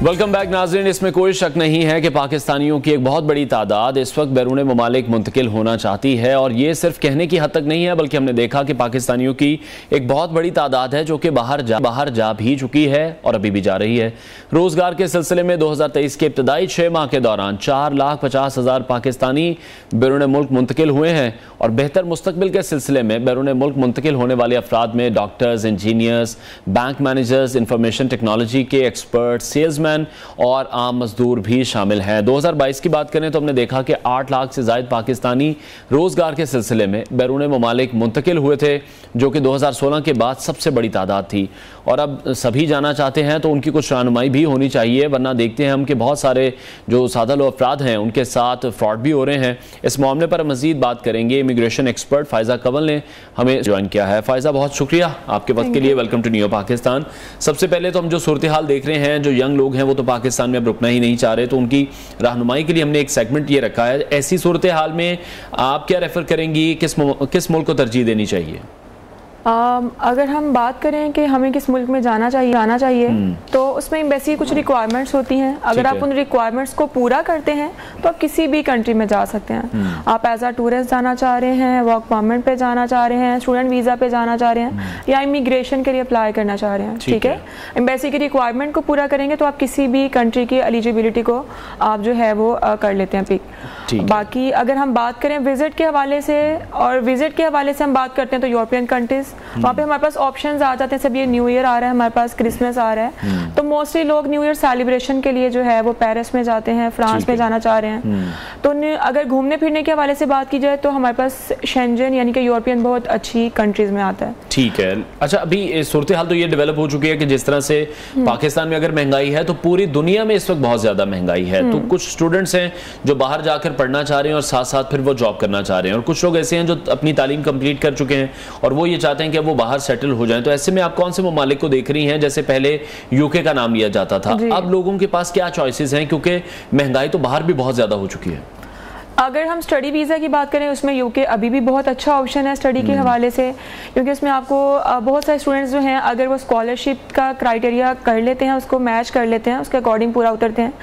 Welcome back नाज़रीन। इसमें कोई शक नहीं है कि पाकिस्तानियों की एक बहुत बड़ी तादाद इस वक्त बैरून ममालिक मुंतकिल होना चाहती है, और ये सिर्फ कहने की हद तक नहीं है बल्कि हमने देखा कि पाकिस्तानियों की एक बहुत बड़ी तादाद है जो कि बाहर जा भी चुकी है और अभी भी जा रही है। रोज़गार के सिलसिले में 2023 के इब्तदाई 6 माह के दौरान 4,50,000 पाकिस्तानी बैरून मुल्क मुंतकिल हुए हैं, और बेहतर मुस्तकबिल के सिलसिले में बैरून मुल्क मुंतकिल होने वाले अफराद में doctors, engineers, bank managers, information technology के एक्सपर्ट, सेल्समैन और आम मजदूर भी शामिल हैं। 2022 की बात करें तो हमने देखा कि 8 लाख से ज़ायद पाकिस्तानी रोज़गार के सिलसिले में बैरून ममालिक मुंतकिल हुए थे, जो कि 2016 के बाद सबसे बड़ी तादाद थी। और अब सभी जाना चाहते हैं तो उनकी कुछ रहनुमाई भी होनी चाहिए, वरना देखते हैं हम कि बहुत सारे जो सादा लो अफराद हैं उनके साथ फ्रॉड भी हो रहे हैं। इस मामले पर मज़ीद बात करेंगे। इमिग्रेशन एक्सपर्ट फ़ायज़ा कंवल ने हमें ज्वाइन किया है। फ़ायज़ा, बहुत शुक्रिया आपके वक्त के लिए। Welcome to new Pakistan. सबसे पहले तो हम जो सूरत हाल देख रहे हैं, जो यंग लोग हैं वो तो पाकिस्तान में अब रुकना ही नहीं चाह रहे, तो उनकी रहनुमाई के लिए हमने एक सेगमेंट ये रखा है। ऐसी सूरत हाल में आप क्या रेफर करेंगी, किस मुल्क को तरजीह देनी चाहिए? अगर हम बात करें कि हमें किस मुल्क में जाना चाहिए तो उसमें वैसी कुछ रिक्वायरमेंट्स होती हैं। अगर आप उन रिक्वायरमेंट्स को पूरा करते हैं तो आप किसी भी कंट्री में जा सकते हैं। आप एज अ टूरिस्ट जाना चाह रहे हैं, वर्क परमिट पे जाना चाह रहे हैं, स्टूडेंट वीज़ा पे जाना चाह रहे हैं, या इमिग्रेशन के लिए अप्लाई करना चाह रहे हैं, ठीक है। एम्बेसी की रिक्वायरमेंट को पूरा करेंगे तो आप किसी भी कंट्री की एलिजिबिलिटी को आप जो है वो कर लेते हैं पिक। बाकी अगर हम बात करें विजिट के हवाले से, और विजिट के हवाले से हम बात करते हैं तो यूरोपियन कंट्रीज, वहाँ पे हमारे पास ऑप्शंस आ जाते हैं। सब ये न्यू ईयर आ रहा है, हमारे पास क्रिसमस आ रहा है, तो मोस्टली लोग न्यू ईयर सेलिब्रेशन के लिए जो है वो पेरिस में जाते हैं, फ्रांस में जाना चाह रहे हैं। तो अगर घूमने फिरने के हवाले से बात की जाए तो हमारे पास शेंजन यानी कि यूरोपियन बहुत अच्छी कंट्रीज में आता है। ठीक है। अच्छा, अभी सूरत हाल तो ये डेवलप हो चुकी है कि जिस तरह से पाकिस्तान में अगर महंगाई है तो पूरी दुनिया में इस वक्त बहुत ज्यादा महंगाई है। तो कुछ स्टूडेंट्स हैं जो बाहर जाकर पढ़ना चाह रहे हैं और साथ साथ फिर वो जॉब करना चाह रहे हैं, और कुछ लोग ऐसे हैं जो अपनी तालीम कंप्लीट कर चुके हैं और वो ये चाहते हैं कि वो बाहर सेटल हो जाएं। तो ऐसे में आप कौन से ममालिक को देख रही हैं? जैसे पहले यूके का नाम लिया जाता था, अब लोगों के पास क्या चॉइसेस हैं, क्योंकि महंगाई तो बाहर भी बहुत ज्यादा हो चुकी है। अगर हम स्टडी वीज़ा की बात करें उसमें यूके अभी भी बहुत अच्छा ऑप्शन है स्टडी के हवाले से, क्योंकि उसमें आपको बहुत सारे स्टूडेंट्स जो हैं अगर वो स्कॉलरशिप का क्राइटेरिया कर लेते हैं, उसको मैच कर लेते हैं, उसके अकॉर्डिंग पूरा उतरते हैं।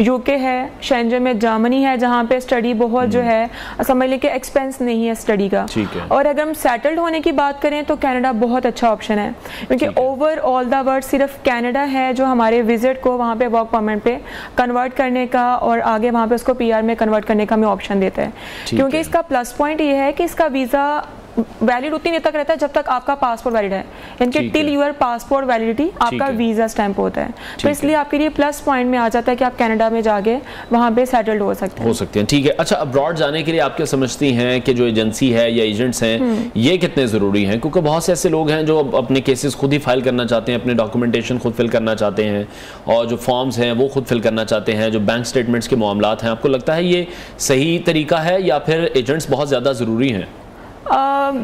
यूके है, शेंजन में जर्मनी है, जहाँ पे स्टडी बहुत जो है समझ लें कि एक्सपेंस नहीं है स्टडी का। और अगर हम सेटल्ड होने की बात करें तो कनाडा बहुत अच्छा ऑप्शन है, क्योंकि ओवरऑल द वर्ल्ड सिर्फ कनाडा है जो हमारे विजिट को वहाँ पे वर्क परमिट पे कन्वर्ट करने का और आगे वहाँ पे उसको PR में कन्वर्ट करने का हमें ऑप्शन देता है। क्योंकि इसका प्लस पॉइंट ये है कि इसका वीज़ा वैलिड उतनी देर तक रहता है जब तक आपका पासपोर्ट वैलिड है, यानी कि टिल यूर पासपोर्ट वैलिडिटी आपका वीज़ा स्टैंप होता है। तो इसलिए आपके लिए प्लस पॉइंट में आ जाता है कि आप कनाडा में जाके वहाँ पे सेटल्ड हो सकते हैं। ठीक है। अच्छा, अब्रॉड जाने के लिए आप क्या समझती हैं कि जो एजेंसी है या एजेंट्स हैं ये कितने ज़रूरी हैं? क्योंकि बहुत से ऐसे लोग हैं जो अपने केसेस खुद ही फाइल करना चाहते हैं, अपने डॉक्यूमेंटेशन खुद फिल करना चाहते हैं, और जो फॉर्म्स हैं वो खुद फिल करना चाहते हैं, जो बैंक स्टेटमेंट्स के मामलात हैं। आपको लगता है ये सही तरीका है या फिर एजेंट्स बहुत ज़्यादा ज़रूरी हैं?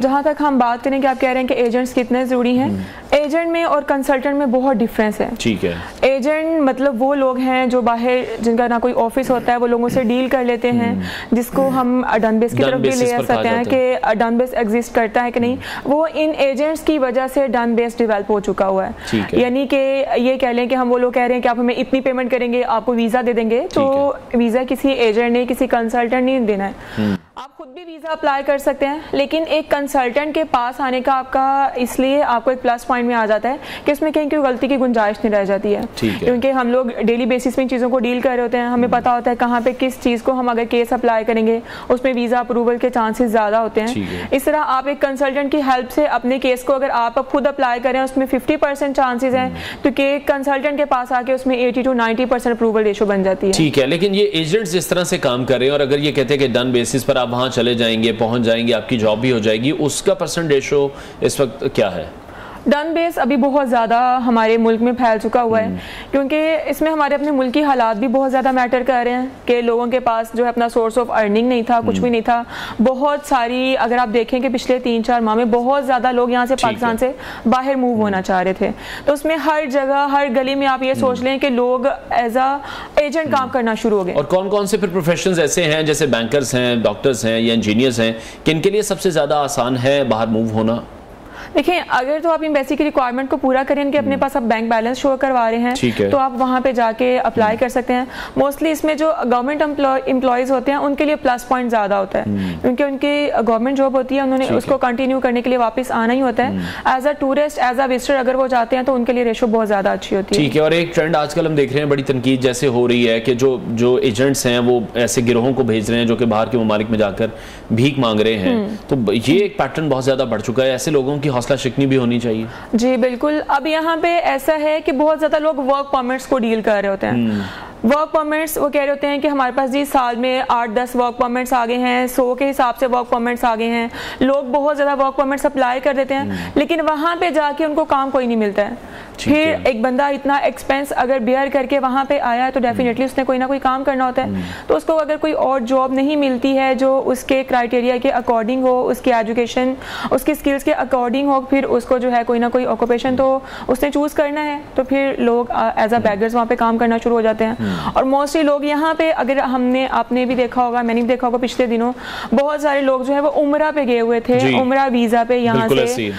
जहाँ तक हम बात करें कि आप कह रहे हैं कि एजेंट्स कितने ज़रूरी हैं, एजेंट में और कंसल्टेंट में बहुत डिफरेंस है। ठीक है। एजेंट मतलब वो लोग हैं जो बाहर, जिनका ना कोई ऑफिस होता है, वो लोगों से डील कर लेते हैं, जिसको हम डन बेस की तरफ भी ले आ सकते हैं कि डन बेस एग्जिस्ट करता है कि नहीं। वो इन एजेंट्स की वजह से डन बेस डेवलप हो चुका हुआ है। यानी कि ये कह लें कि हम वो लोग कह रहे हैं कि आप हमें इतनी पेमेंट करेंगे, आपको वीज़ा दे देंगे, तो वीज़ा किसी एजेंट ने, किसी कंसल्टेंट ने देना है। आप खुद भी वीज़ा अप्लाई कर सकते हैं, लेकिन एक कंसल्टेंट के पास आने का आपका इसलिए आपको एक प्लस पॉइंट में आ जाता है कि उसमें कहीं कोई गलती की गुंजाइश नहीं रह जाती है। क्योंकि हम लोग डेली बेसिस में चीज़ों को डील कर रहे होते हैं, हमें पता होता है कहाँ पे किस चीज़ को हम अगर केस अप्लाई करेंगे उसमें वीज़ा अप्रूवल के चांसेस ज़्यादा होते हैं। इस तरह आप एक कंसल्टेंट की हेल्प से अपने केस को अगर आप खुद अप्लाई करें उसमें 50% चांसेस हैं, क्योंकि कंसल्टेंट के पास आके उसमें 80 to 90% अप्रूवल रेशो बन जाती है। ठीक है। लेकिन ये एजेंट्स जिस तरह से काम कर रहे हैं, और अगर ये कहते हैं कि डन बेसिस पर आप वहाँ चले जाएंगे, पहुंच जाएंगे, आपकी जॉब भी हो जाएगी, उसका परसेंट रेशो इस वक्त क्या है? डन बेस अभी बहुत ज़्यादा हमारे मुल्क में फैल चुका हुआ है, क्योंकि इसमें हमारे अपने मुल्क की हालात भी बहुत ज़्यादा मैटर कर रहे हैं कि लोगों के पास जो है अपना सोर्स ऑफ अर्निंग नहीं था, कुछ भी नहीं था। बहुत सारी, अगर आप देखें कि पिछले 3-4 माह में बहुत ज़्यादा लोग यहाँ से पाकिस्तान से बाहर मूव होना चाह रहे थे। तो उसमें हर जगह, हर गली में आप ये सोच लें कि लोग एज अ एजेंट काम करना शुरू हो गए। और कौन कौन से फिर प्रोफेशंस ऐसे हैं, जैसे बैंकर्स हैं, डॉक्टर्स हैं या इंजीनियर्स हैं, किनके लिए सबसे ज़्यादा आसान है बाहर मूव होना? देखिए, अगर तो आप एम्बेसी की रिक्वायरमेंट को पूरा करें कि अपने पास आप बैंक बैलेंस शो करवा रहे हैं, तो आप वहां पे जाके अप्लाई कर सकते हैं। मोस्टली इसमें जो गवर्नमेंट एम्प्लॉयज होते हैं उनके लिए प्लस पॉइंट ज्यादा होता है, क्योंकि उनकी गवर्नमेंट जॉब होती है, उन्होंने उसको कंटिन्यू करने के लिए वापस आना ही होता है। As a tourist, as a visitor अगर वो जाते हैं तो उनके लिए रेशो बहुत ज्यादा अच्छी होती है। ठीक है। और एक ट्रेंड आजकल हम देख रहे हैं, बड़ी तनकीद जैसे हो रही है कि जो एजेंट्स हैं वो ऐसे गिरोहों को भेज रहे हैं जो कि बाहर के ममालिक में जाकर भीख मांग रहे हैं, तो ये एक पैटर्न बहुत ज्यादा बढ़ चुका है। ऐसे लोगों की हौसला शिकनी भी होनी चाहिए। जी बिल्कुल। अब यहाँ पे ऐसा है कि बहुत ज्यादा लोग वर्क परमिट्स को डील कर रहे होते हैं। वर्क परमिट्स, वो कह रहे होते हैं कि हमारे पास जी साल में 8-10 वर्क परमिट्स आ गए हैं, 100 के हिसाब से वर्क परमिट्स आ गए हैं। लोग बहुत ज़्यादा वर्क परमिट्स अप्लाई कर देते हैं, लेकिन वहाँ पे जाके उनको काम कोई नहीं मिलता है। फिर एक बंदा इतना एक्सपेंस अगर बेयर करके वहाँ पे आया है तो डेफिनेटली उसने कोई ना कोई काम करना होता है। तो उसको अगर कोई और जॉब नहीं मिलती है जो उसके क्राइटेरिया के अकॉर्डिंग हो, उसकी एजुकेशन, उसकी स्किल्स के अकॉर्डिंग हो, फिर उसको जो है कोई ना कोई ऑक्यूपेशन तो उसने चूज़ करना है। तो फिर लोग एज अ बेगर्स वहाँ पे काम करना शुरू हो जाते हैं। और मोस्टली लोग यहाँ पे, अगर आपने भी देखा होगा, मैंने भी देखा होगा, पिछले दिनों बहुत सारे लोग जो है वो उम्रा पे गए हुए थे, उम्रा वीज़ा पे यहाँ से